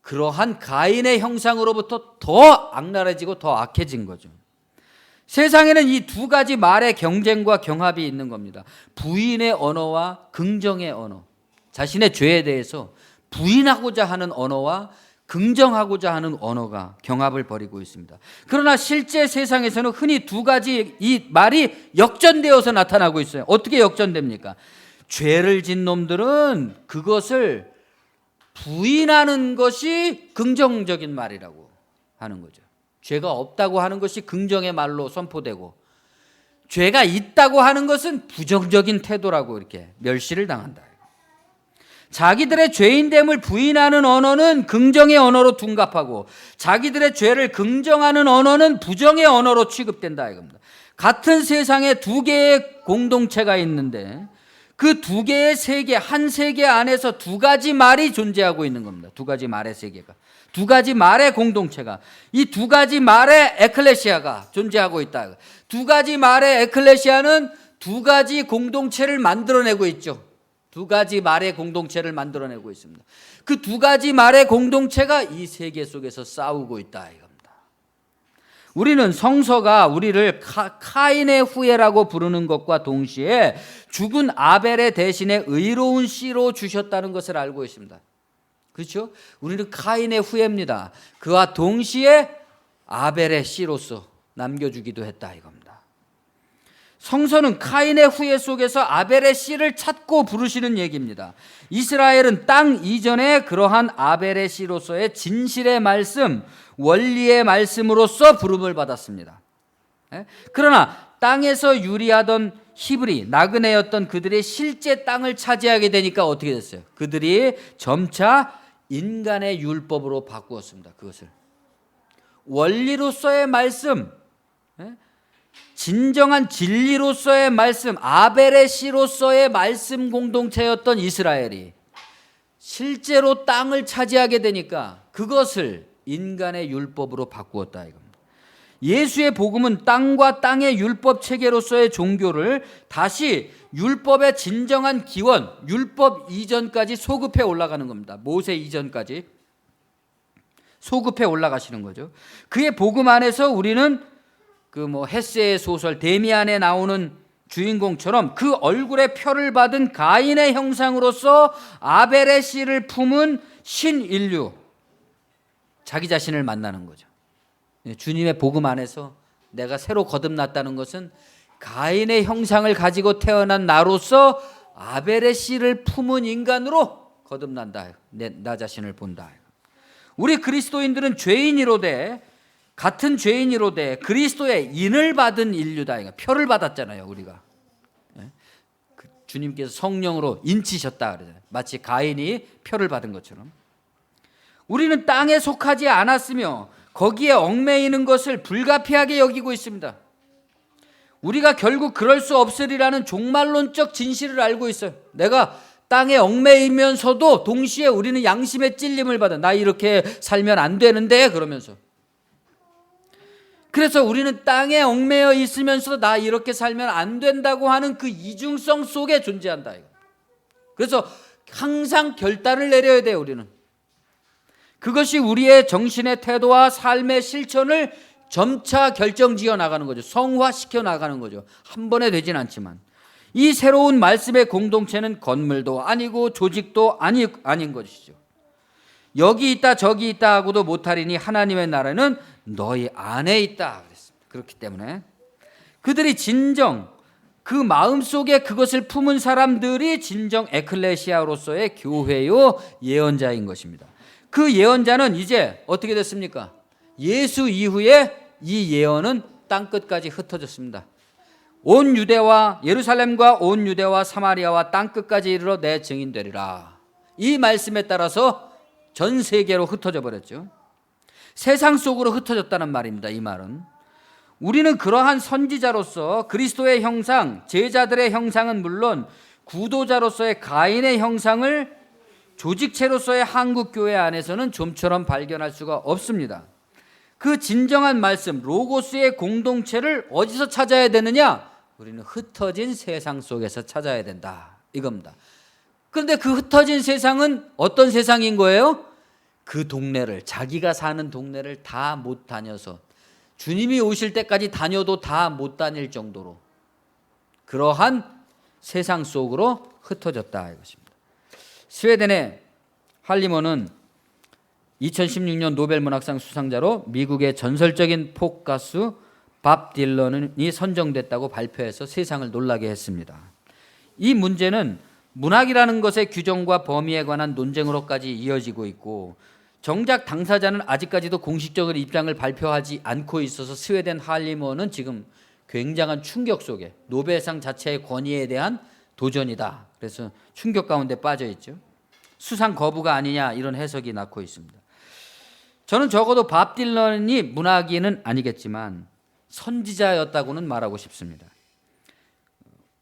그러한 가인의 형상으로부터 더 악랄해지고 더 악해진 거죠. 세상에는 이 두 가지 말의 경쟁과 경합이 있는 겁니다. 부인의 언어와 긍정의 언어. 자신의 죄에 대해서 부인하고자 하는 언어와 긍정하고자 하는 언어가 경합을 벌이고 있습니다. 그러나 실제 세상에서는 흔히 두 가지 이 말이 역전되어서 나타나고 있어요. 어떻게 역전됩니까? 죄를 진 놈들은 그것을 부인하는 것이 긍정적인 말이라고 하는 거죠. 죄가 없다고 하는 것이 긍정의 말로 선포되고, 죄가 있다고 하는 것은 부정적인 태도라고 이렇게 멸시를 당한다. 자기들의 죄인됨을 부인하는 언어는 긍정의 언어로 둔갑하고, 자기들의 죄를 긍정하는 언어는 부정의 언어로 취급된다 이겁니다. 같은 세상에 두 개의 공동체가 있는데 그 두 개의 세계, 한 세계 안에서 두 가지 말이 존재하고 있는 겁니다. 두 가지 말의 세계가, 두 가지 말의 공동체가, 이 두 가지 말의 에클레시아가 존재하고 있다. 두 가지 말의 에클레시아는 두 가지 공동체를 만들어내고 있죠. 두 가지 말의 공동체를 만들어내고 있습니다. 그 두 가지 말의 공동체가 이 세계 속에서 싸우고 있다 이겁니다. 우리는 성서가 우리를 카인의 후예라고 부르는 것과 동시에 죽은 아벨의 대신에 의로운 씨로 주셨다는 것을 알고 있습니다. 그렇죠? 우리는 카인의 후예입니다. 그와 동시에 아벨의 씨로서 남겨주기도 했다 이겁니다. 성서는 카인의 후예 속에서 아벨의 씨를 찾고 부르시는 얘기입니다. 이스라엘은 땅 이전에 그러한 아벨의 씨로서의 진실의 말씀, 원리의 말씀으로서 부름을 받았습니다. 그러나 땅에서 유리하던 히브리, 나그네였던 그들의 실제 땅을 차지하게 되니까 어떻게 됐어요? 그들이 점차 인간의 율법으로 바꾸었습니다. 그것을 원리로서의 말씀, 진정한 진리로서의 말씀, 아벨의 씨로서의 말씀 공동체였던 이스라엘이 실제로 땅을 차지하게 되니까 그것을 인간의 율법으로 바꾸었다 이겁니다. 예수의 복음은 땅과 땅의 율법 체계로서의 종교를 다시 율법의 진정한 기원, 율법 이전까지 소급해 올라가는 겁니다. 모세 이전까지 소급해 올라가시는 거죠. 그의 복음 안에서 우리는 헤세의 소설 데미안에 나오는 주인공처럼 그 얼굴에 표를 받은 가인의 형상으로서 아벨의 씨를 품은 신인류, 자기 자신을 만나는 거죠. 주님의 복음 안에서 내가 새로 거듭났다는 것은 가인의 형상을 가지고 태어난 나로서 아벨의 씨를 품은 인간으로 거듭난다. 나 자신을 본다. 우리 그리스도인들은 죄인이로되 같은 죄인이로되 그리스도의 인을 받은 인류다. 표를 받았잖아요, 우리가. 주님께서 성령으로 인치셨다 그러잖아요. 마치 가인이 표를 받은 것처럼. 우리는 땅에 속하지 않았으며 거기에 얽매이는 것을 불가피하게 여기고 있습니다. 우리가 결국 그럴 수 없으리라는 종말론적 진실을 알고 있어요. 내가 땅에 얽매이면서도 동시에 우리는 양심의 찔림을 받아. 나 이렇게 살면 안 되는데 그러면서. 그래서 우리는 땅에 얽매여 있으면서 나 이렇게 살면 안 된다고 하는 그 이중성 속에 존재한다. 그래서 항상 결단을 내려야 돼요, 우리는. 그것이 우리의 정신의 태도와 삶의 실천을 점차 결정지어 나가는 거죠. 성화시켜 나가는 거죠. 한 번에 되진 않지만. 이 새로운 말씀의 공동체는 건물도 아니고 조직도 아닌 것이죠. 여기 있다 저기 있다 하고도 못하리니 하나님의 나라는 너희 안에 있다 그랬습니다. 그렇기 때문에 그들이 진정 그 마음속에 그것을 품은 사람들이 진정 에클레시아로서의 교회요 예언자인 것입니다. 그 예언자는 이제 어떻게 됐습니까? 예수 이후에 이 예언은 땅끝까지 흩어졌습니다. 온 유대와 예루살렘과 온 유대와 사마리아와 땅끝까지 이르러 내 증인 되리라. 이 말씀에 따라서 전 세계로 흩어져 버렸죠. 세상 속으로 흩어졌다는 말입니다. 이 말은 우리는 그러한 선지자로서 그리스도의 형상, 제자들의 형상은 물론 구도자로서의 가인의 형상을 조직체로서의 한국교회 안에서는 좀처럼 발견할 수가 없습니다. 그 진정한 말씀, 로고스의 공동체를 어디서 찾아야 되느냐? 우리는 흩어진 세상 속에서 찾아야 된다. 이겁니다. 그런데 그 흩어진 세상은 어떤 세상인 거예요? 그 동네를, 자기가 사는 동네를 다 못 다녀서 주님이 오실 때까지 다녀도 다 못 다닐 정도로 그러한 세상 속으로 흩어졌다 이것입니다. 스웨덴의 할리먼은 2016년 노벨 문학상 수상자로 미국의 전설적인 폭 가수 밥 딜런이 선정됐다고 발표해서 세상을 놀라게 했습니다. 이 문제는 문학이라는 것의 규정과 범위에 관한 논쟁으로까지 이어지고 있고 정작 당사자는 아직까지도 공식적으로 입장을 발표하지 않고 있어서 스웨덴 할리먼은 지금 굉장한 충격 속에 노벨상 자체의 권위에 대한 도전이다. 그래서 충격 가운데 빠져 있죠. 수상 거부가 아니냐 이런 해석이 낳고 있습니다. 저는 적어도 밥 딜런이 문학인은 아니겠지만 선지자였다고는 말하고 싶습니다.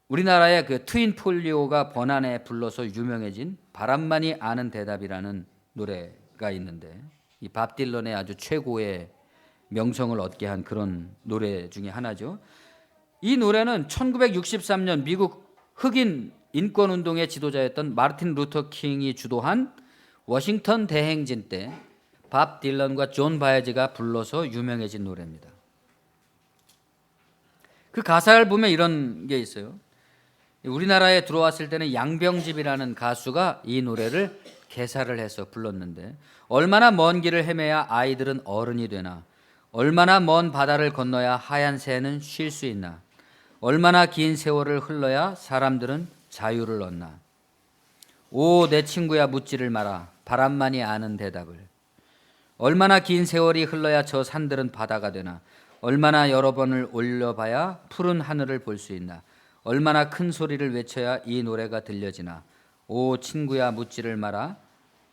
우리나라의 그 트윈 폴리오가 번안에 불러서 유명해진 바람만이 아는 대답이라는 노래가 있는데 이 밥 딜런의 아주 최고의 명성을 얻게 한 그런 노래 중에 하나죠. 이 노래는 1963년 미국 흑인 인권운동의 지도자였던 마르틴 루터 킹이 주도한 워싱턴 대행진 때 밥 딜런과 존 바에즈가 불러서 유명해진 노래입니다. 그 가사를 보면 이런 게 있어요. 우리나라에 들어왔을 때는 양병집이라는 가수가 이 노래를 개사를 해서 불렀는데, 얼마나 먼 길을 헤매야 아이들은 어른이 되나, 얼마나 먼 바다를 건너야 하얀 새는 쉴 수 있나, 얼마나 긴 세월을 흘러야 사람들은 자유를 얻나. 오, 내 친구야, 묻지를 마라, 바람만이 아는 대답을. 얼마나 긴 세월이 흘러야 저 산들은 바다가 되나, 얼마나 여러 번을 올려봐야 푸른 하늘을 볼 수 있나, 얼마나 큰 소리를 외쳐야 이 노래가 들려지나. 오, 친구야, 묻지를 마라,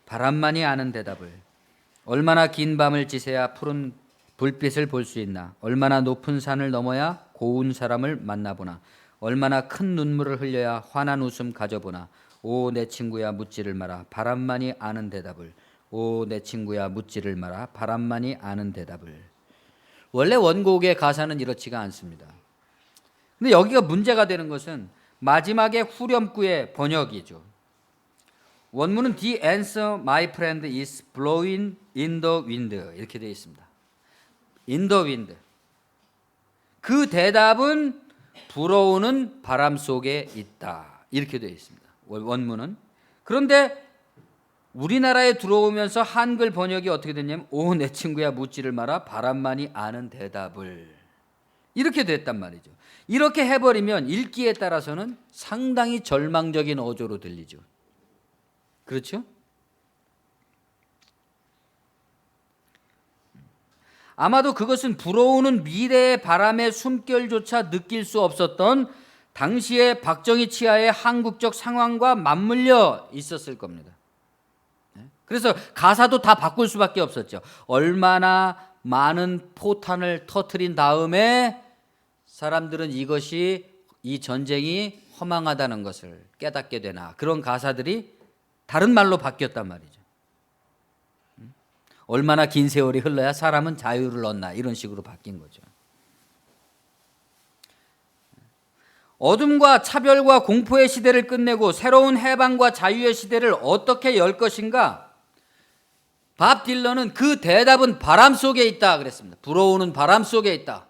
바람만이 아는 대답을. 얼마나 긴 밤을 지새야 푸른 불빛을 볼 수 있나, 얼마나 높은 산을 넘어야 고운 사람을 만나보나, 얼마나 큰 눈물을 흘려야 환한 웃음 가져보나. 오, 내 친구야, 묻지를 마라, 바람만이 아는 대답을. 오, 내 친구야, 묻지를 마라, 바람만이 아는 대답을. 원래 원곡의 가사는 이렇지가 않습니다. 근데 여기가 문제가 되는 것은 마지막에 후렴구의 번역이죠. 원문은 The answer, my friend, is blowing in the wind, 이렇게 되어 있습니다. In the wind. 그 대답은 불어오는 바람 속에 있다, 이렇게 되어 있습니다. 원문은. 그런데 우리나라에 들어오면서 한글 번역이 어떻게 됐냐면, 오, 내 친구야, 묻지를 마라, 바람만이 아는 대답을, 이렇게 됐단 말이죠. 이렇게 해버리면 읽기에 따라서는 상당히 절망적인 어조로 들리죠. 그렇죠? 아마도 그것은 불어오는 미래의 바람의 숨결조차 느낄 수 없었던 당시의 박정희 치하의 한국적 상황과 맞물려 있었을 겁니다. 그래서 가사도 다 바꿀 수밖에 없었죠. 얼마나 많은 포탄을 터뜨린 다음에 사람들은 이 전쟁이 허망하다는 것을 깨닫게 되나, 그런 가사들이 다른 말로 바뀌었단 말이죠. 얼마나 긴 세월이 흘러야 사람은 자유를 얻나, 이런 식으로 바뀐 거죠. 어둠과 차별과 공포의 시대를 끝내고 새로운 해방과 자유의 시대를 어떻게 열 것인가? 밥 딜런은 그 대답은 바람 속에 있다 그랬습니다. 불어오는 바람 속에 있다.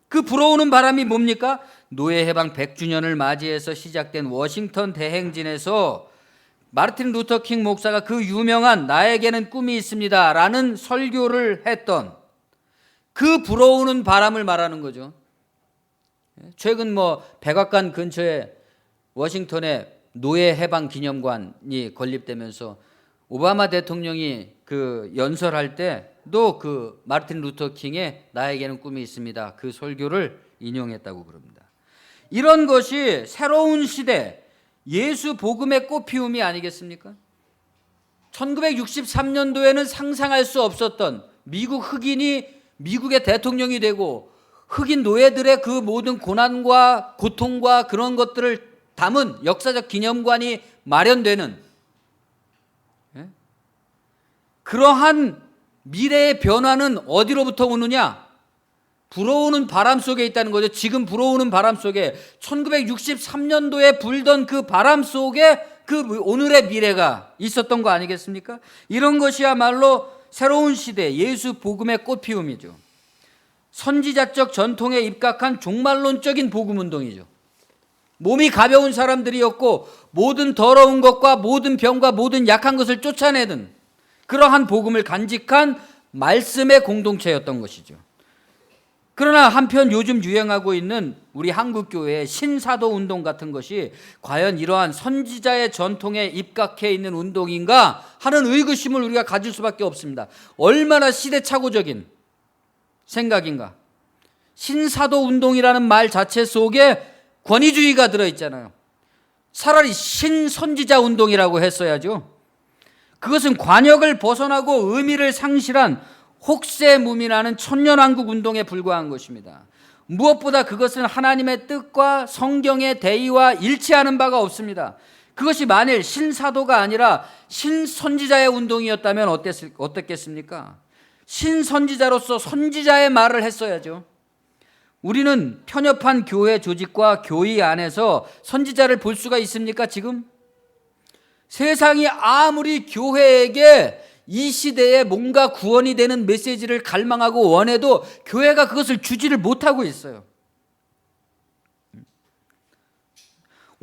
그 불어오는 바람이 뭡니까? 노예 해방 100주년을 맞이해서 시작된 워싱턴 대행진에서 마르틴 루터 킹 목사가 그 유명한 나에게는 꿈이 있습니다 라는 설교를 했던 그 불어오는 바람을 말하는 거죠. 최근 백악관 근처에 워싱턴에 노예 해방 기념관이 건립되면서 오바마 대통령이 그 연설할 때도 그 마르틴 루터 킹의 나에게는 꿈이 있습니다, 그 설교를 인용했다고 그럽니다. 이런 것이 새로운 시대, 예수 복음의 꽃피움이 아니겠습니까? 1963년도에는 상상할 수 없었던 미국 흑인이 미국의 대통령이 되고 흑인 노예들의 그 모든 고난과 고통과 그런 것들을 담은 역사적 기념관이 마련되는, 그러한 미래의 변화는 어디로부터 오느냐? 불어오는 바람 속에 있다는 거죠. 지금 불어오는 바람 속에, 1963년도에 불던 그 바람 속에 그 오늘의 미래가 있었던 거 아니겠습니까? 이런 것이야말로 새로운 시대, 예수 복음의 꽃피움이죠. 선지자적 전통에 입각한 종말론적인 복음운동이죠. 몸이 가벼운 사람들이었고 모든 더러운 것과 모든 병과 모든 약한 것을 쫓아내는 그러한 복음을 간직한 말씀의 공동체였던 것이죠. 그러나 한편 요즘 유행하고 있는 우리 한국교회의 신사도 운동 같은 것이 과연 이러한 선지자의 전통에 입각해 있는 운동인가 하는 의구심을 우리가 가질 수밖에 없습니다. 얼마나 시대착오적인 생각인가. 신사도 운동이라는 말 자체 속에 권위주의가 들어있잖아요. 차라리 신선지자 운동이라고 했어야죠. 그것은 관역을 벗어나고 의미를 상실한 혹세무민하는 천년왕국 운동에 불과한 것입니다. 무엇보다 그것은 하나님의 뜻과 성경의 대의와 일치하는 바가 없습니다. 그것이 만일 신사도가 아니라 신선지자의 운동이었다면 어땠겠습니까? 신선지자로서 선지자의 말을 했어야죠. 우리는 편협한 교회 조직과 교회 안에서 선지자를 볼 수가 있습니까, 지금? 세상이 아무리 교회에게 이 시대에 뭔가 구원이 되는 메시지를 갈망하고 원해도 교회가 그것을 주지를 못하고 있어요.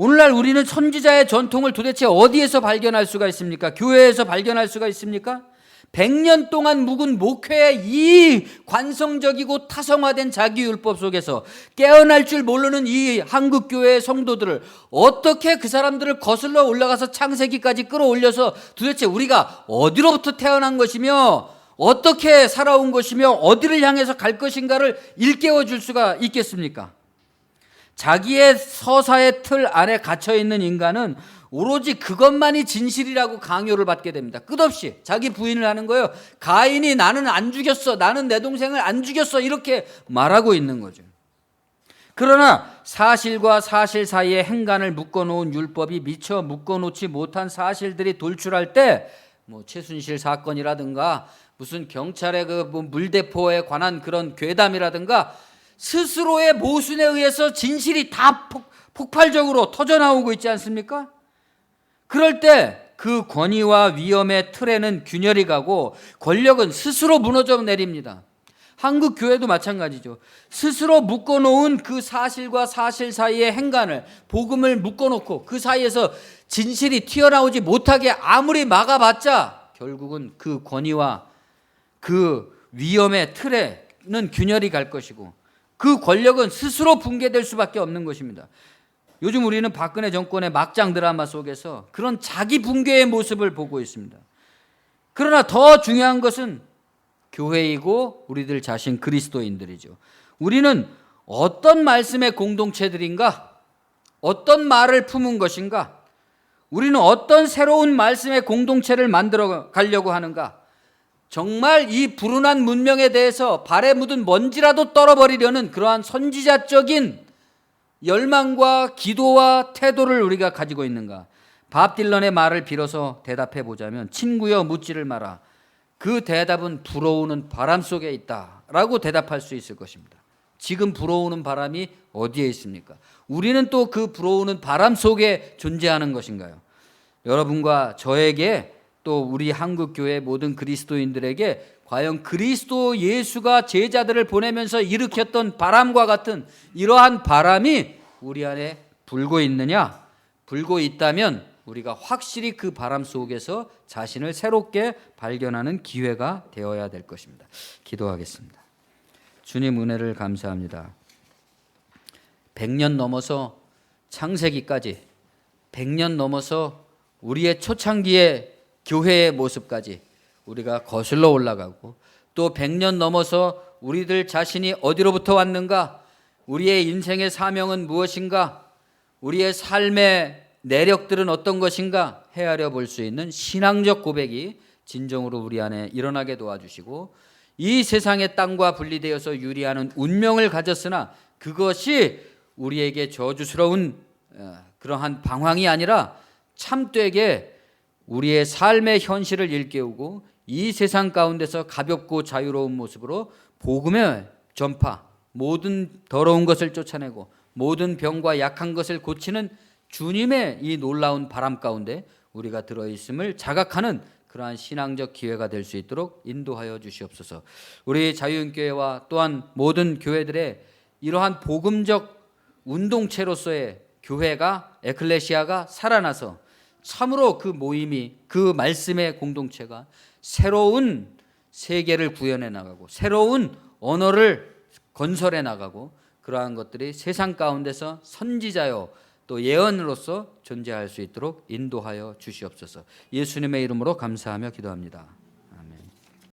오늘날 우리는 선지자의 전통을 도대체 어디에서 발견할 수가 있습니까? 교회에서 발견할 수가 있습니까? 100년 동안 묵은 목회의 이 관성적이고 타성화된 자기율법 속에서 깨어날 줄 모르는 이 한국교회의 성도들을 어떻게 그 사람들을 거슬러 올라가서 창세기까지 끌어올려서 도대체 우리가 어디로부터 태어난 것이며 어떻게 살아온 것이며 어디를 향해서 갈 것인가를 일깨워 줄 수가 있겠습니까? 자기의 서사의 틀 안에 갇혀있는 인간은 오로지 그것만이 진실이라고 강요를 받게 됩니다. 끝없이 자기 부인을 하는 거예요. 가인이 나는 안 죽였어, 나는 내 동생을 안 죽였어, 이렇게 말하고 있는 거죠. 그러나 사실과 사실 사이에 행간을 묶어놓은 율법이 미처 묶어놓지 못한 사실들이 돌출할 때 최순실 사건이라든가 무슨 경찰의 물대포에 관한 그런 괴담이라든가 스스로의 모순에 의해서 진실이 다 폭발적으로 터져나오고 있지 않습니까? 그럴 때 그 권위와 위험의 틀에는 균열이 가고 권력은 스스로 무너져 내립니다. 한국 교회도 마찬가지죠. 스스로 묶어놓은 그 사실과 사실 사이의 행간을, 복음을 묶어놓고 그 사이에서 진실이 튀어나오지 못하게 아무리 막아봤자 결국은 그 권위와 그 위험의 틀에는 균열이 갈 것이고 그 권력은 스스로 붕괴될 수밖에 없는 것입니다. 요즘 우리는 박근혜 정권의 막장 드라마 속에서 그런 자기 붕괴의 모습을 보고 있습니다. 그러나 더 중요한 것은 교회이고 우리들 자신 그리스도인들이죠. 우리는 어떤 말씀의 공동체들인가? 어떤 말을 품은 것인가? 우리는 어떤 새로운 말씀의 공동체를 만들어 가려고 하는가? 정말 이 불운한 문명에 대해서 발에 묻은 먼지라도 떨어버리려는 그러한 선지자적인 열망과 기도와 태도를 우리가 가지고 있는가? 밥 딜런의 말을 빌어서 대답해 보자면, 친구여 묻지를 마라. 그 대답은 불어오는 바람 속에 있다라고 대답할 수 있을 것입니다. 지금 불어오는 바람이 어디에 있습니까? 우리는 또 그 불어오는 바람 속에 존재하는 것인가요? 여러분과 저에게 또 우리 한국교회 모든 그리스도인들에게 과연 그리스도 예수가 제자들을 보내면서 일으켰던 바람과 같은 이러한 바람이 우리 안에 불고 있느냐? 불고 있다면 우리가 확실히 그 바람 속에서 자신을 새롭게 발견하는 기회가 되어야 될 것입니다. 기도하겠습니다. 주님 은혜를 감사합니다. 100년 넘어서 창세기까지, 100년 넘어서 우리의 초창기의 교회의 모습까지 우리가 거슬러 올라가고, 또 100년 넘어서 우리들 자신이 어디로부터 왔는가, 우리의 인생의 사명은 무엇인가, 우리의 삶의 내력들은 어떤 것인가 헤아려 볼 수 있는 신앙적 고백이 진정으로 우리 안에 일어나게 도와주시고, 이 세상의 땅과 분리되어서 유리하는 운명을 가졌으나 그것이 우리에게 저주스러운 그러한 방황이 아니라 참되게 우리의 삶의 현실을 일깨우고 이 세상 가운데서 가볍고 자유로운 모습으로 복음의 전파, 모든 더러운 것을 쫓아내고 모든 병과 약한 것을 고치는 주님의 이 놀라운 바람 가운데 우리가 들어있음을 자각하는 그러한 신앙적 기회가 될 수 있도록 인도하여 주시옵소서. 우리 자유인교회와 또한 모든 교회들의 이러한 복음적 운동체로서의 교회가, 에클레시아가 살아나서 참으로 그 모임이, 그 말씀의 공동체가 새로운 세계를 구현해 나가고 새로운 언어를 건설해 나가고, 그러한 것들이 세상 가운데서 선지자요 또 예언으로서 존재할 수 있도록 인도하여 주시옵소서. 예수님의 이름으로 감사하며 기도합니다.